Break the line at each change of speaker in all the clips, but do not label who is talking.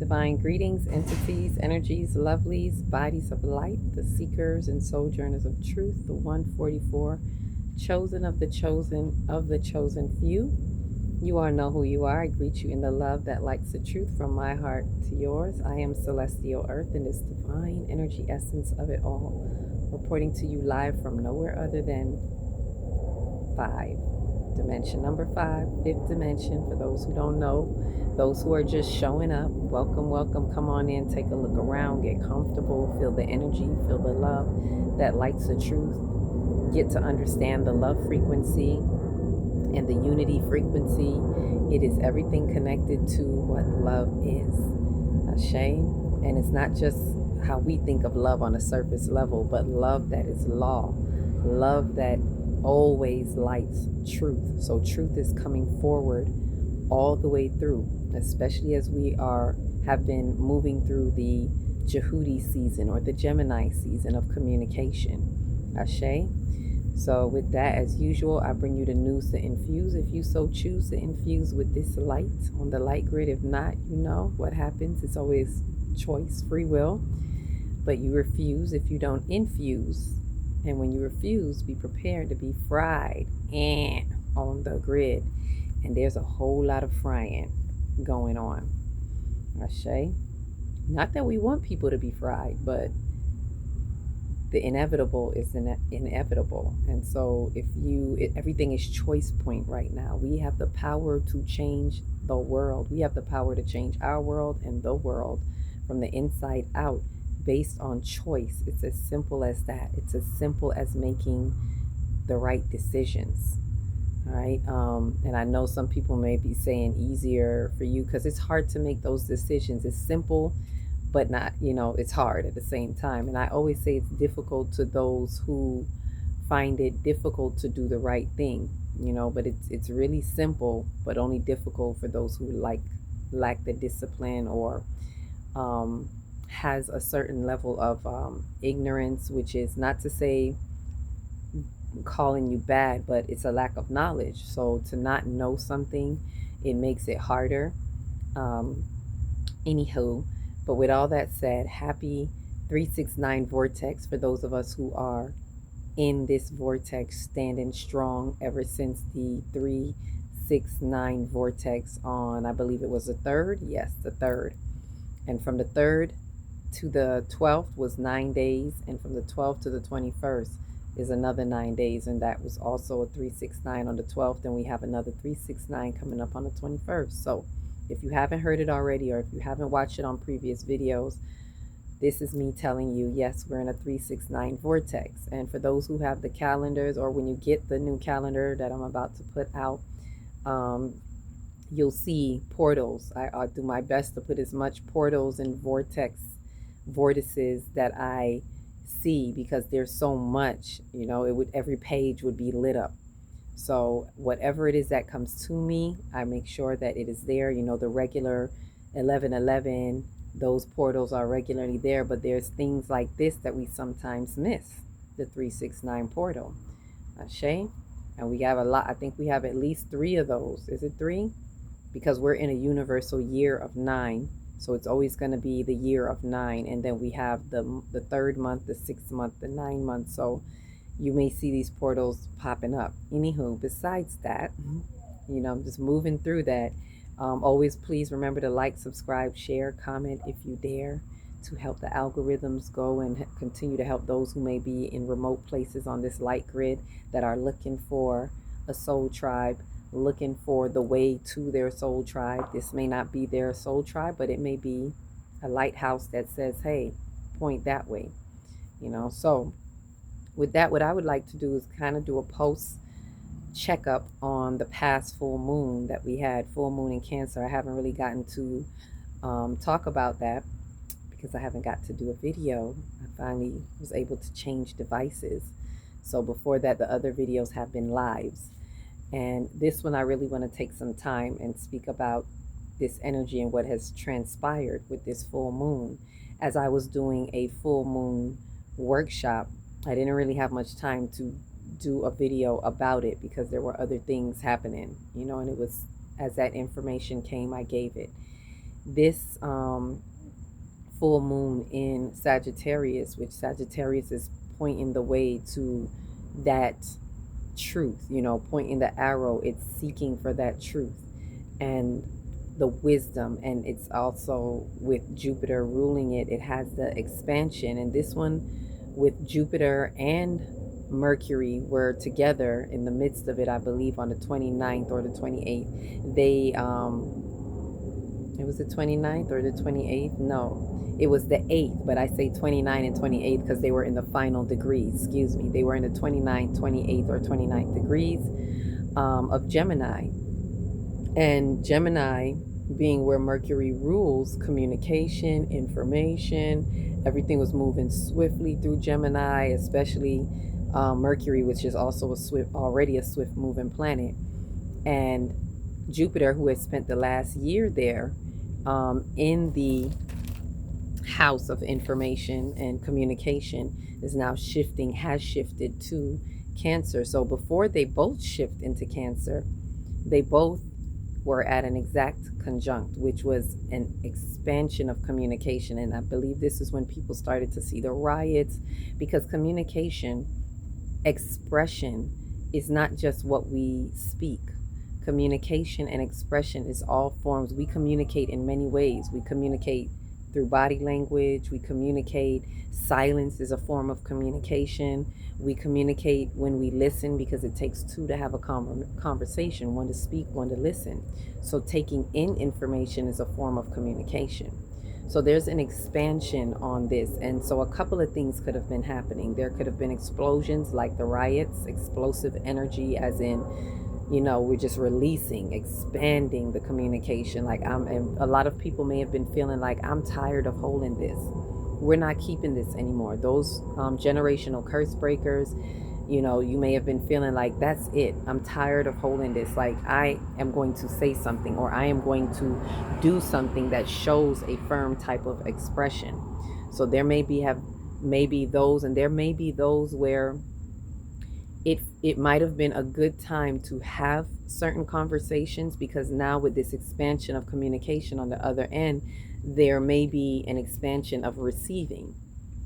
Divine greetings, entities, energies, lovelies, bodies of light, the seekers and sojourners of truth, the 144, chosen of the chosen few. You all know who you are. I greet you in the love that lights the truth from my heart to yours. I am Celestial Earth in this divine energy essence of it all, reporting to you live from nowhere other than five. Dimension number five, fifth dimension. For those who don't know, those who are just showing up, welcome, welcome. Come on in, take a look around, get comfortable, feel the energy, feel the love that lights the truth. Get to understand the love frequency and the unity frequency. It is everything connected to what love is. Ashe. And it's not just how we think of love on a surface level, but love that is law, love that always lights truth. So truth is coming forward all the way through, especially as we have been moving through the Jehudi season or the Gemini season of communication. Ashe. So with that, as usual, I bring you the news to infuse. If you so choose to infuse with this light on the light grid. If not, you know what happens. It's always choice, free will. But you refuse if you don't infuse. And when you refuse, be prepared to be fried on the grid. And there's a whole lot of frying going on. Ashe. Not that we want people to be fried, but the inevitable is inevitable. And so everything is choice point right now. We have the power to change the world. We have the power to change our world and the world from the inside out based on choice. It's as simple as that. It's as simple as making the right decisions. All right. And I know some people may be saying easier for you because it's hard to make those decisions. It's simple, but not, it's hard at the same time. And I always say it's difficult to those who find it difficult to do the right thing, but it's really simple, but only difficult for those who lack the discipline or has a certain level of ignorance, which is not to say calling you bad, but it's a lack of knowledge. So to not know something, it makes it harder. Anywho, but with all that said, happy 369 vortex for those of us who are in this vortex, standing strong ever since the 369 vortex on, I believe it was the 3rd. Yes, the 3rd. And from the 3rd to the 12th was 9 days. And from the 12th to the 21st is another 9 days. And that was also a 369 on the 12th. And we have another 369 coming up on the 21st. So if you haven't heard it already, or if you haven't watched it on previous videos, this is me telling you, yes, we're in a 369 vortex. And for those who have the calendars, or when you get the new calendar that I'm about to put out, you'll see portals. I'll do my best to put as much portals and vortices that I see, because there's so much, every page would be lit up. So whatever it is that comes to me, I make sure that it is there. The regular 1111, those portals are regularly there, but there's things like this that we sometimes miss. The 369 portal. Ashe. And we have a lot. I think we have at least 3 of those. Is it 3? Because we're in a universal year of 9. So it's always going to be the year of 9. And then we have the 3rd month, the 6th month, the 9th month. So you may see these portals popping up. Anywho, besides that, I'm just moving through that. Always please remember to like, subscribe, share, comment if you dare, to help the algorithms go and continue to help those who may be in remote places on this light grid that are looking for a soul tribe, looking for the way to their soul tribe. This may not be their soul tribe, but it may be a lighthouse that says, hey, point that way. So with that, what I would like to do is kind of do a post checkup on the past full moon that we had, full moon in Cancer. I haven't really gotten to talk about that because I haven't got to do a video. I finally was able to change devices. So before that, the other videos have been lives. And this one, I really want to take some time and speak about this energy and what has transpired with this full moon. As I was doing a full moon workshop, I didn't really have much time to do a video about it because there were other things happening, and it was, as that information came, I gave it. this full moon in Sagittarius, which Sagittarius is pointing the way to that truth, pointing the arrow, it's seeking for that truth and the wisdom. And it's also with Jupiter ruling it, it has the expansion. And this one with Jupiter and Mercury were together in the midst of it, I believe on the 29th or the 28th. It was the 29th or the 28th? No, it was the 8th, but I say 29 and 28 because they were in the final degrees. Excuse me. They were in the 29th, 28th, or 29th degrees of Gemini. And Gemini being where Mercury rules communication, information, everything was moving swiftly through Gemini, especially Mercury, which is also already a swift moving planet. And Jupiter, who has spent the last year there in the house of information and communication, is now has shifted to Cancer. So before they both shift into Cancer, they both were at an exact conjunct, which was an expansion of communication. And I believe this is when people started to see the riots, because communication, expression, is not just what we speak. Communication and expression is all forms. We communicate in many ways. We communicate through body language. We communicate. Silence is a form of communication. We communicate when we listen, because it takes two to have a conversation, one to speak, one to listen. So taking in information is a form of communication. So there's an expansion on this. And so a couple of things could have been happening. There could have been explosions like the riots, explosive energy, as in, we're just releasing, expanding the communication. Like and a lot of people may have been feeling like, I'm tired of holding this. We're not keeping this anymore. Those generational curse breakers, you may have been feeling like, that's it. I'm tired of holding this. Like, I am going to say something, or I am going to do something that shows a firm type of expression. So there maybe those, and there may be those where it might have been a good time to have certain conversations, because now with this expansion of communication on the other end, there may be an expansion of receiving,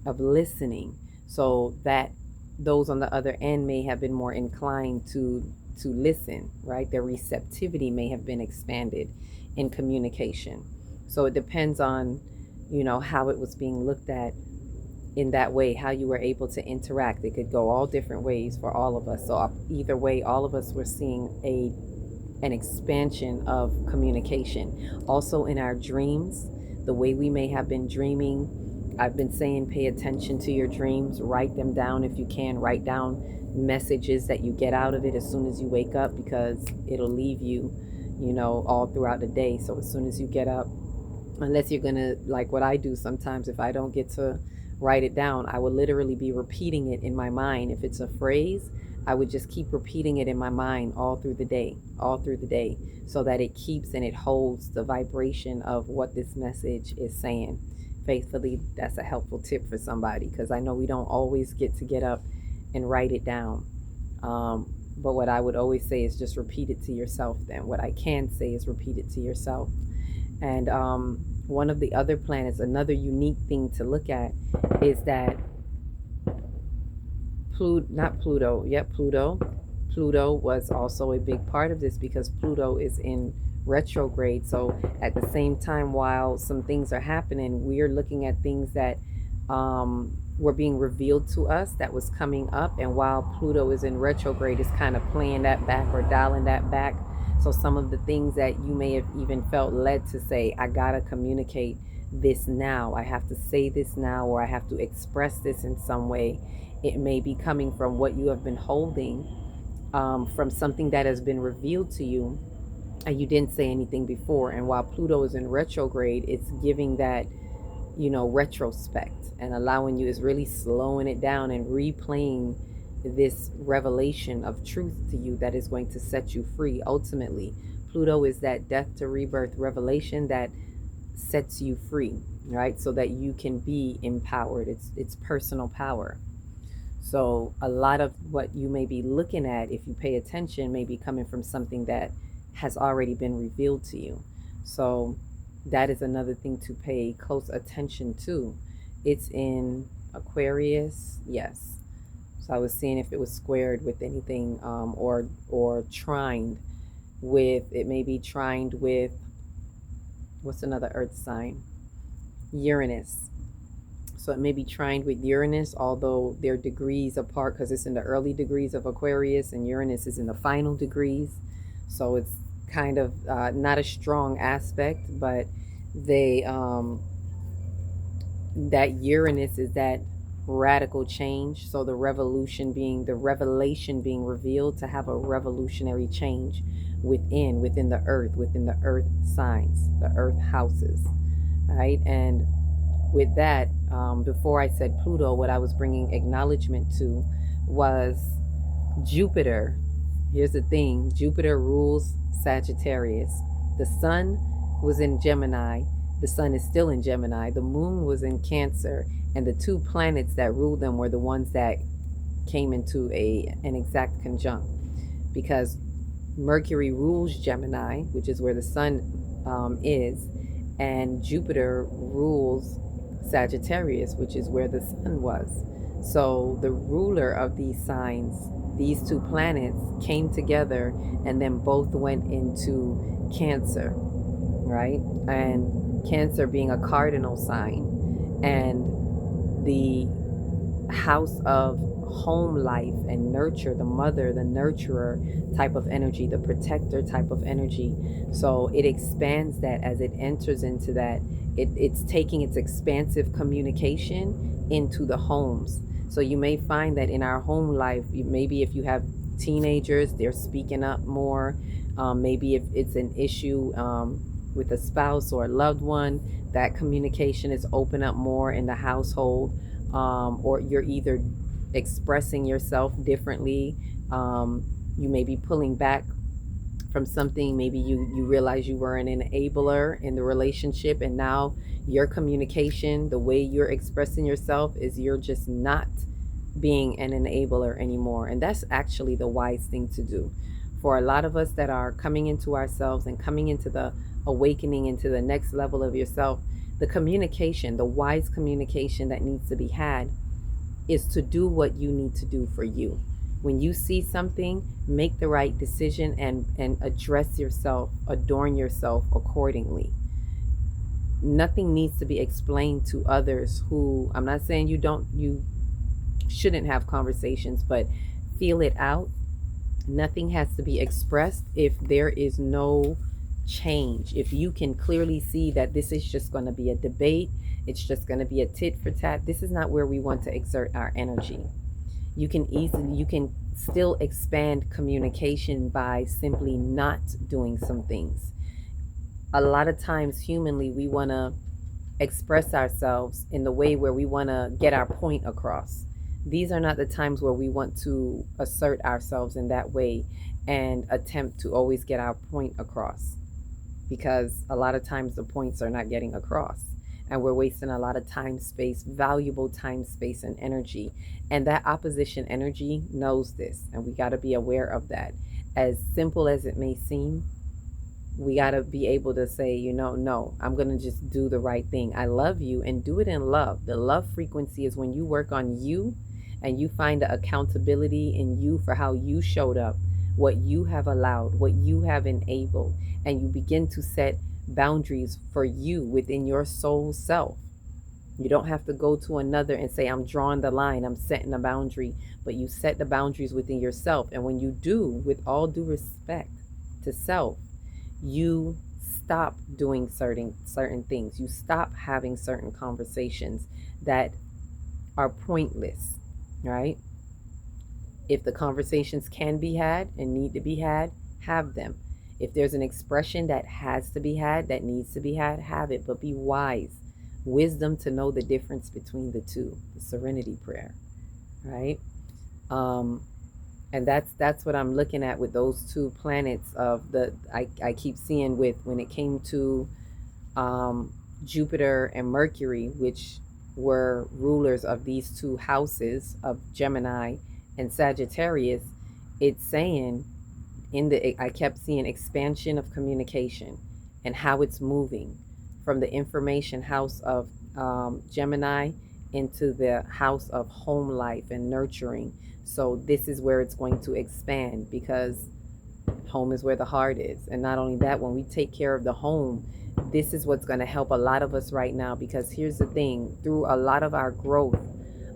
of listening, so that those on the other end may have been more inclined to listen, right? Their receptivity may have been expanded in communication. So it depends on, how it was being looked at in that way, how you were able to interact. It could go all different ways for all of us. So either way, all of us were seeing an expansion of communication. Also in our dreams, the way we may have been dreaming, I've been saying, pay attention to your dreams, write them down if you can, write down messages that you get out of it as soon as you wake up, because it'll leave you, all throughout the day. So as soon as you get up, unless you're gonna, like what I do sometimes, if I don't get to write it down, I would literally be repeating it in my mind. If it's a phrase, I would just keep repeating it in my mind all through the day, so that it keeps and it holds the vibration of what this message is saying faithfully. That's a helpful tip for somebody, because I know we don't always get up and write it down. But what I would always say is just repeat it to yourself. Then what I can say is repeat it to yourself. And one of the other planets, another unique thing to look at, is that Pluto was also a big part of this, because Pluto is in retrograde. So at the same time, while some things are happening, we're looking at things that were being revealed to us that was coming up. And while Pluto is in retrograde, it's kind of playing that back or dialing that back. So some of the things that you may have even felt led to say, I gotta communicate this now, I have to say this now, or I have to express this in some way. It may be coming from what you have been holding, from something that has been revealed to you and you didn't say anything before. And while Pluto is in retrograde, it's giving that, retrospect, and allowing you, is really slowing it down and replaying this revelation of truth to you that is going to set you free. Ultimately, Pluto is that death to rebirth revelation that sets you free, right? So that you can be empowered. It's personal power. So a lot of what you may be looking at, if you pay attention, may be coming from something that has already been revealed to you. So that is another thing to pay close attention to. It's in Aquarius, yes. So I was seeing if it was squared with anything, or trined with, it may be trined with, what's another earth sign? Uranus. So it may be trined with Uranus, although they're degrees apart because it's in the early degrees of Aquarius and Uranus is in the final degrees. So it's kind of not a strong aspect, but they that Uranus is that radical change. So the revolution being the revelation being revealed to have a revolutionary change within the earth signs, the earth houses, right? And with that, before I said Pluto, what I was bringing acknowledgement to was Jupiter. Here's the thing: Jupiter rules Sagittarius. The sun was in Gemini. The sun is still in Gemini. The moon was in Cancer. And the two planets that ruled them were the ones that came into an exact conjunct. Because Mercury rules Gemini, which is where the sun is, and Jupiter rules Sagittarius, which is where the sun was. So the ruler of these signs, these two planets, came together and then both went into Cancer, right? And Cancer being a cardinal sign, and the house of home life and nurture, the mother, the nurturer type of energy, the protector type of energy. So it expands that as it enters into that. It's taking its expansive communication into the homes. So you may find that in our home life, maybe if you have teenagers, they're speaking up more. Maybe if it's an issue with a spouse or a loved one, that communication is open up more in the household. Or you're either expressing yourself differently. You may be pulling back from something. Maybe you realize you were an enabler in the relationship, and now your communication, the way you're expressing yourself, is you're just not being an enabler anymore. And that's actually the wise thing to do. For a lot of us that are coming into ourselves and coming into the awakening, into the next level of yourself, the communication, the wise communication that needs to be had is to do what you need to do for you. When you see something, make the right decision and address yourself, adorn yourself accordingly. Nothing needs to be explained to others who, I'm not saying you shouldn't have conversations, but feel it out. Nothing has to be expressed if there is no change. If you can clearly see that this is just going to be a debate, it's just going to be a tit for tat, this is not where we want to exert our energy. You can still expand communication by simply not doing some things. A lot of times humanly we want to express ourselves in the way where we want to get our point across. These are not the times where we want to assert ourselves in that way and attempt to always get our point across, because a lot of times the points are not getting across and we're wasting a lot of time, space, valuable time, space, and energy. And that opposition energy knows this, and we got to be aware of that. As simple as it may seem, we got to be able to say, no, I'm going to just do the right thing. I love you, and do it in love. The love frequency is when you work on you and you find the accountability in you for how you showed up, what you have allowed, what you have enabled, and you begin to set boundaries for you within your soul self. You don't have to go to another and say, I'm drawing the line, I'm setting a boundary, but you set the boundaries within yourself. And when you do, with all due respect to self, you stop doing certain things. You stop having certain conversations that are pointless, right? If the conversations can be had and need to be had, have them. If there's an expression that has to be had, that needs to be had, have it, but be wise. Wisdom to know the difference between the two, the serenity prayer, right? And that's what I'm looking at with those two planets of I keep seeing with when it came to Jupiter and Mercury, which were rulers of these two houses of Gemini and Sagittarius. It's saying I kept seeing expansion of communication and how it's moving from the information house of Gemini into the house of home life and nurturing. So this is where it's going to expand, because home is where the heart is. And not only that, when we take care of the home, this is what's going to help a lot of us right now. Because here's the thing, through a lot of our growth,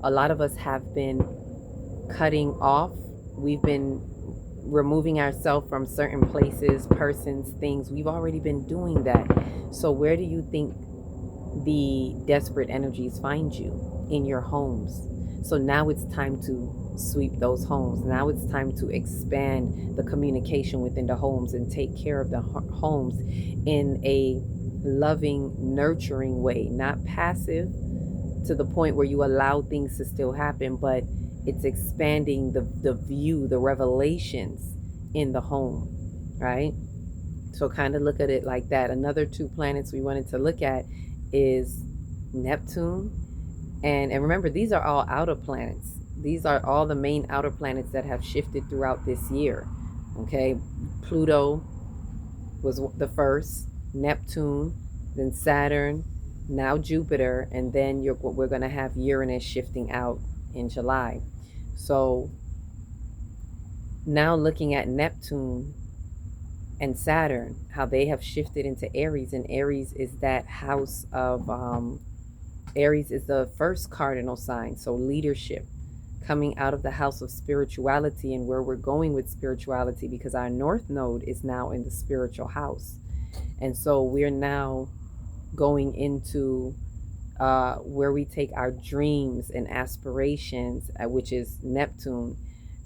a lot of us have been cutting off. We've been removing ourselves from certain places, persons, things. We've already been doing that. So where do you think the desperate energies find you? In your homes. So now it's time to sweep those homes. Now it's time to expand the communication within the homes and take care of the homes in a loving, nurturing way, not passive to the point where you allow things to still happen, but it's expanding the view, the revelations in the home, right? So kind of look at it like that. Another two planets we wanted to look at is Neptune. And remember, these are all outer planets. These are all the main outer planets that have shifted throughout this year. Okay, Pluto was the first, Neptune, then Saturn, now Jupiter, and then we're going to have Uranus shifting out in July. So now looking at Neptune and Saturn, how they have shifted into Aries, and Aries is that house of Aries is the first cardinal sign, so leadership, coming out of the house of spirituality, and where we're going with spirituality, because our north node is now in the spiritual house. And so we're now going into where we take our dreams and aspirations, which is Neptune.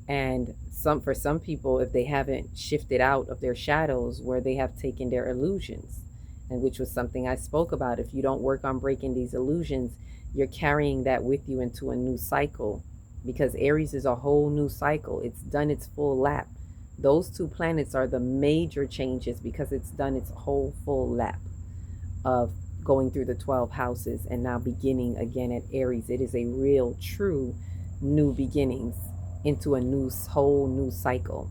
And for some people, if they haven't shifted out of their shadows, where they have taken their illusions, and which was something I spoke about. If you don't work on breaking these illusions, you're carrying that with you into a new cycle, because Aries is a whole new cycle. It's done its full lap. Those two planets are the major changes, because it's done its whole full lap of going through the 12 houses and now beginning again at Aries. It is a real, true new beginnings into a whole new cycle.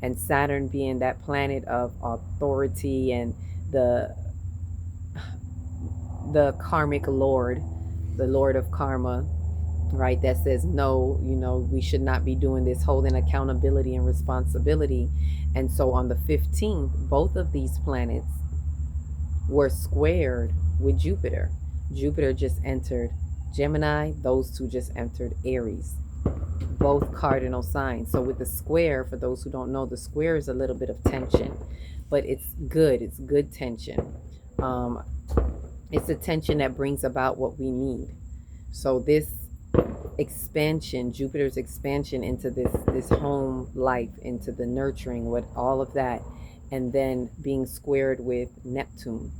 And Saturn being that planet of authority and the karmic lord, the lord of karma, right, that says no, we should not be doing this, holding accountability and responsibility. And so on the 15th, both of these planets were squared with Jupiter. Jupiter just entered Gemini, those two just entered Aries, both cardinal signs. So with the square, for those who don't know, the square is a little bit of tension, but it's good tension. It's a tension that brings about what we need. So this expansion, Jupiter's expansion into this home life, into the nurturing, with all of that, and then being squared with Neptune.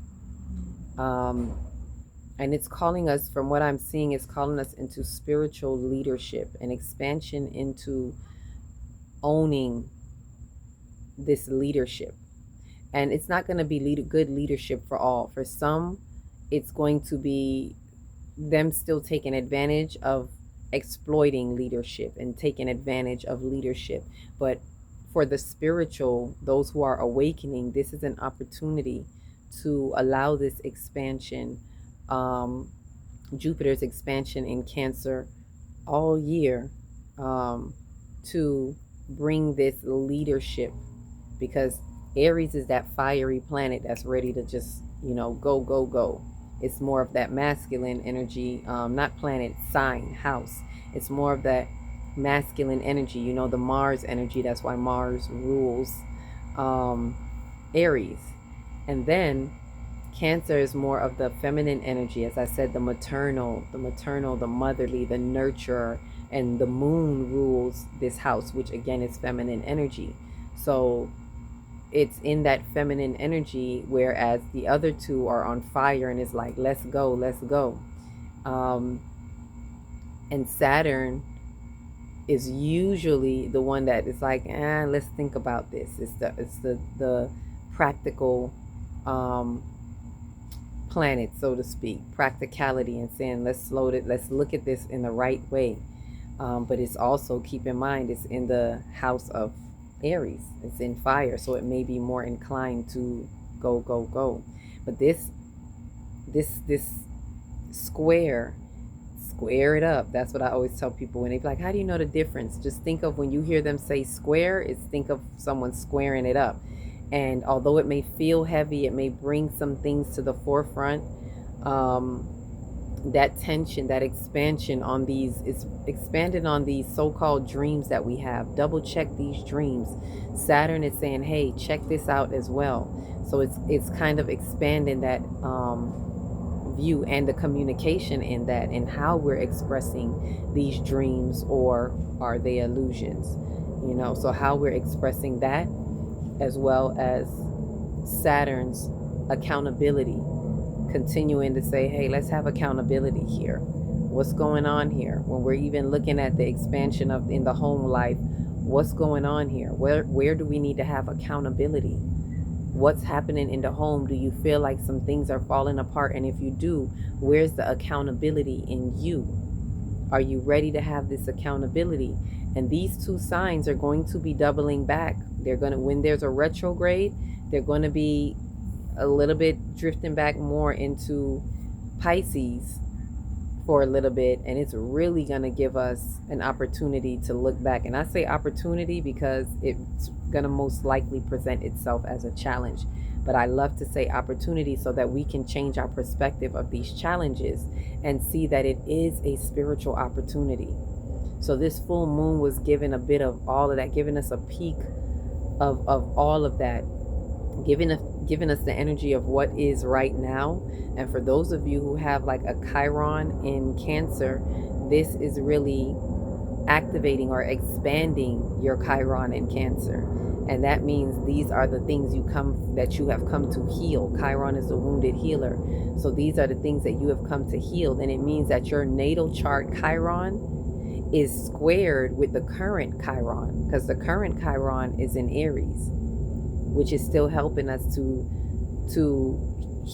And it's calling us, from what I'm seeing, it's calling us into spiritual leadership and expansion into owning this leadership. And it's not going to be good leadership for all. For some, it's going to be them still taking advantage of exploiting leadership and taking advantage of leadership. But for the spiritual, those who are awakening, this is an opportunity to allow this expansion, Jupiter's expansion in Cancer all year, to bring this leadership, because Aries is that fiery planet that's ready to just, go, go, go. It's more of that masculine energy, not planet, sign, house. It's more of that masculine energy, the Mars energy. That's why Mars rules Aries. And then Cancer is more of the feminine energy, as I said, the maternal, the motherly, the nurturer, and the moon rules this house, which again is feminine energy. So it's in that feminine energy, whereas the other two are on fire and it's like, let's go, let's go. And Saturn is usually the one that is like, let's think about this. It's the practical planet, so to speak, practicality, and saying, let's look at this in the right way. But it's also, keep in mind, it's in the house of Aries. It's in fire, so it may be more inclined to go, go, go. But this this square, square it up. That's what I always tell people when they be like, how do you know the difference? Just think of when you hear them say square, it's think of someone squaring it up. And although it may feel heavy, it may bring some things to the forefront. Um, that tension, that expansion on these, it's expanded on these so-called dreams that we have. Double check these dreams. Saturn is saying, hey, check this out as well. So it's kind of expanding that view and the communication in that, and how we're expressing these dreams, or are they illusions, so how we're expressing that, as well as Saturn's accountability, continuing to say, hey, let's have accountability here. What's going on here? When we're even looking at the expansion of in the home life, what's going on here? Where do we need to have accountability? What's happening in the home? Do you feel like some things are falling apart? And if you do, where's the accountability in you? Are you ready to have this accountability? And these two signs are going to be doubling back. They're going to, when there's a retrograde, they're going to be a little bit drifting back more into Pisces for a little bit, and it's really going to give us an opportunity to look back. And I say opportunity because it's going to most likely present itself as a challenge, but I love to say opportunity so that we can change our perspective of these challenges and see that it is a spiritual opportunity. So this full moon was given a bit of all of that, giving us a peek of all of that, giving us the energy of what is right now. And for those of you who have like a Chiron in Cancer, this is really activating or expanding your Chiron in Cancer. And that means these are the things that you have come to heal. Chiron is the wounded healer. So these are the things that you have come to heal. And it means that your natal chart Chiron is squared with the current Chiron, because the current Chiron is in Aries, which is still helping us to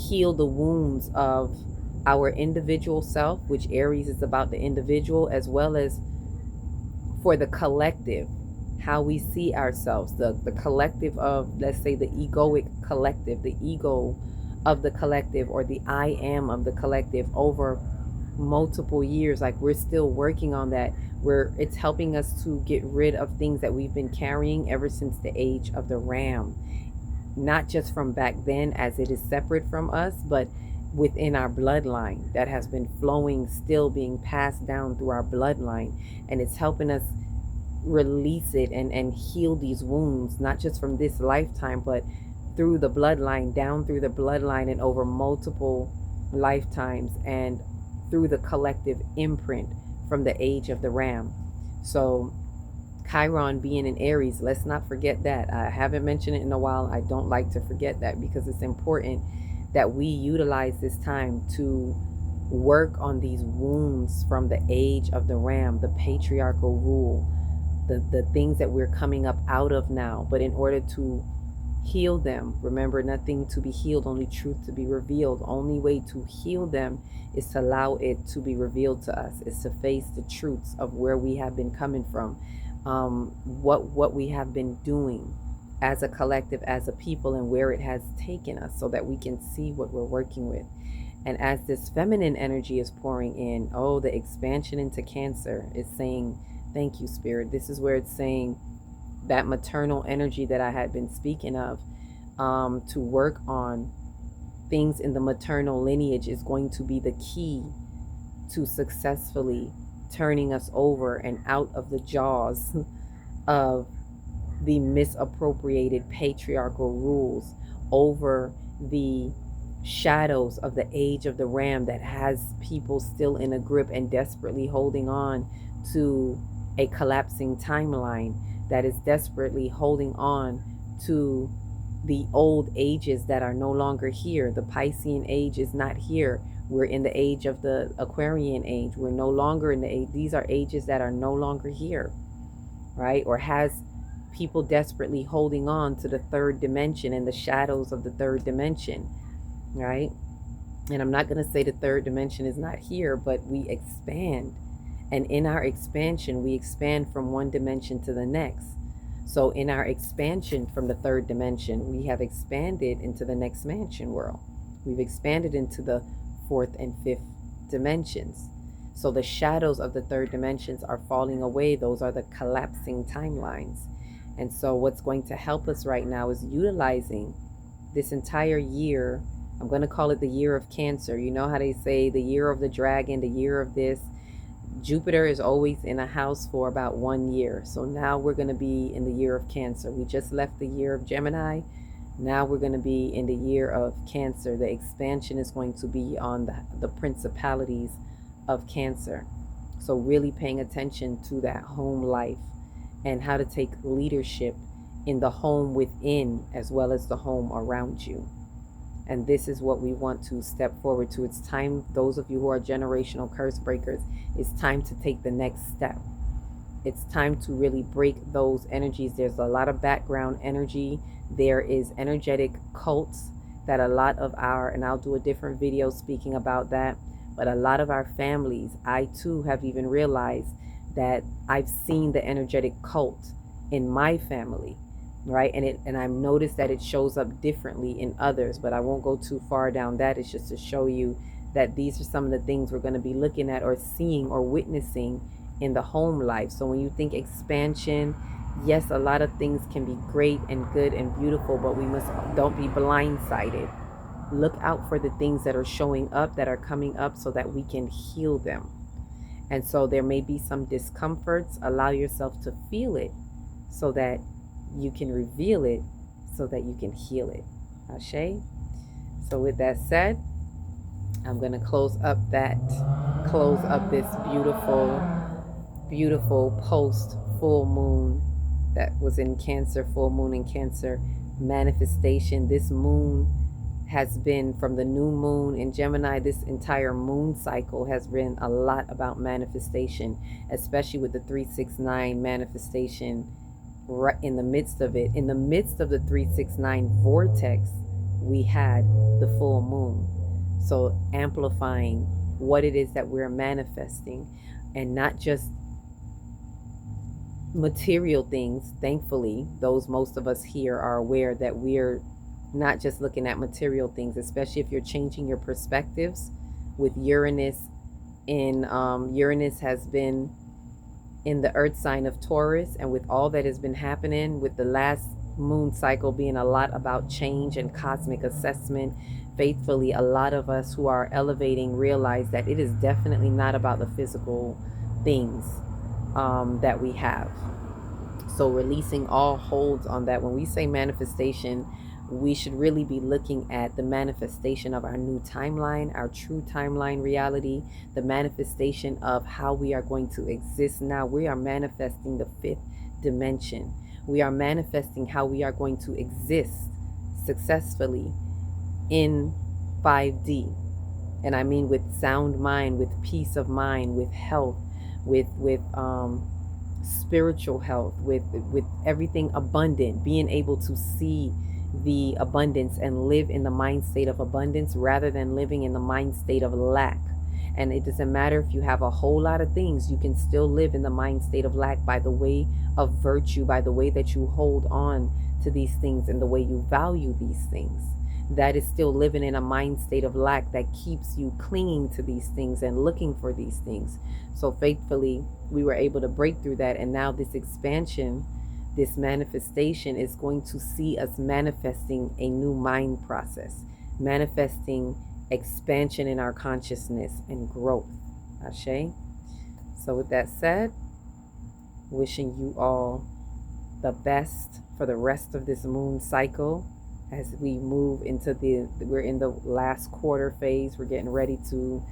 heal the wounds of our individual self, which Aries is about the individual, as well as for the collective, how we see ourselves, the collective of, let's say, the egoic collective, the ego of the collective, or the I am of the collective over multiple years. Like, we're still working on that, where it's helping us to get rid of things that we've been carrying ever since the age of the ram, not just from back then as it is separate from us, but within our bloodline that has been flowing, still being passed down through our bloodline. And it's helping us release it and heal these wounds, not just from this lifetime, but through the bloodline, down through the bloodline, and over multiple lifetimes, and through the collective imprint from the age of the ram. So Chiron being in Aries, let's not forget that. I haven't mentioned it in a while. I don't like to forget that, because it's important that we utilize this time to work on these wounds from the age of the ram, the patriarchal rule, the things that we're coming up out of now. But in order to heal them, remember, nothing to be healed, only truth to be revealed. Only way to heal them is to allow it to be revealed to us, is to face the truths of where we have been coming from, what we have been doing as a collective, as a people, and where it has taken us, so that we can see what we're working with. And as this feminine energy is pouring in, the expansion into Cancer is saying, thank you, Spirit. This is where it's saying that maternal energy that I had been speaking of, to work on things in the maternal lineage, is going to be the key to successfully turning us over and out of the jaws of the misappropriated patriarchal rules, over the shadows of the age of the ram that has people still in a grip and desperately holding on to a collapsing timeline, that is desperately holding on to the old ages that are no longer here. The Piscean age is not here. We're in the age of the Aquarian age. We're no longer in the age. These are ages that are no longer here, right? Or has people desperately holding on to the third dimension and the shadows of the third dimension, right? And I'm not going to say the third dimension is not here, but we expand. And in our expansion, we expand from one dimension to the next. So in our expansion from the third dimension, we have expanded into the next mansion world. We've expanded into the fourth and fifth dimensions. So the shadows of the third dimensions are falling away. Those are the collapsing timelines. And so what's going to help us right now is utilizing this entire year. I'm going to call it the year of Cancer. You know how they say the year of the dragon, the year of this. Jupiter is always in a house for about 1 year. So now we're going to be in the year of Cancer. We just left the year of Gemini. Now we're going to be in the year of Cancer. The expansion is going to be on the principalities of Cancer. So really paying attention to that home life and how to take leadership in the home within as well as the home around you. And this is what we want to step forward to. It's time, those of you who are generational curse breakers, it's time to take the next step. It's time to really break those energies. There's a lot of background energy. There is energetic cults that a lot of our, and I'll do a different video speaking about that, but a lot of our families, I too have even realized that I've seen the energetic cult in my family, right? And I've noticed that it shows up differently in others, but I won't go too far down that. It's just to show you that these are some of the things we're going to be looking at or seeing or witnessing in the home life. So when you think expansion, yes, a lot of things can be great and good and beautiful, but don't be blindsided. Look out for the things that are showing up, that are coming up, so that we can heal them. And so there may be some discomforts. Allow yourself to feel it so that you can reveal it, so that you can heal it. Ashe? So with that said, I'm going to close up this beautiful post full moon that was in Cancer, full moon in Cancer manifestation. This moon has been from the new moon in Gemini. This entire moon cycle has been a lot about manifestation, especially with the 369 manifestation right in the midst of it. In the midst of the 369 vortex, we had the full moon. So amplifying what it is that we're manifesting, and not just material things. Thankfully, most of us here are aware that we're not just looking at material things, especially if you're changing your perspectives with Uranus Uranus has been in the earth sign of Taurus, and with all that has been happening with the last moon cycle being a lot about change and cosmic assessment, faithfully, a lot of us who are elevating realize that it is definitely not about the physical things that we have. So releasing all holds on that. When we say manifestation, we should really be looking at the manifestation of our new timeline, our true timeline reality, the manifestation of how we are going to exist now. We are manifesting the fifth dimension. We are manifesting how we are going to exist successfully in 5D. And I mean with sound mind, with peace of mind, with health, with spiritual health, with everything abundant, being able to see the abundance and live in the mind state of abundance rather than living in the mind state of lack. And it doesn't matter if you have a whole lot of things, you can still live in the mind state of lack by the way of virtue, by the way that you hold on to these things and the way you value these things. That is still living in a mind state of lack that keeps you clinging to these things and looking for these things. So faithfully, we were able to break through that. And now this expansion, this manifestation is going to see us manifesting a new mind process, manifesting expansion in our consciousness and growth. Ashe. So with that said, wishing you all the best for the rest of this moon cycle. As we move into we're in the last quarter phase. We're getting ready to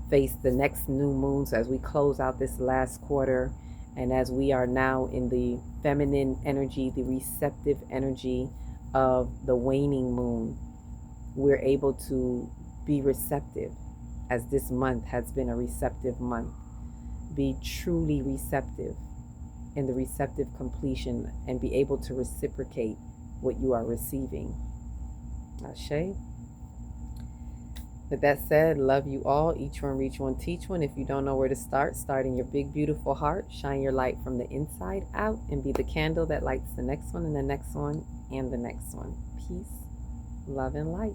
face the next new moon. So as we close out this last quarter, and as we are now in the feminine energy, the receptive energy of the waning moon, we're able to be receptive, as this month has been a receptive month. Be truly receptive in the receptive completion and be able to reciprocate what you are receiving. Ashe. With that said, love you all. Each one, reach one, teach one. If you don't know where to start in your big, beautiful heart. Shine your light from the inside out and be the candle that lights the next one and the next one and the next one. Peace, love, and light.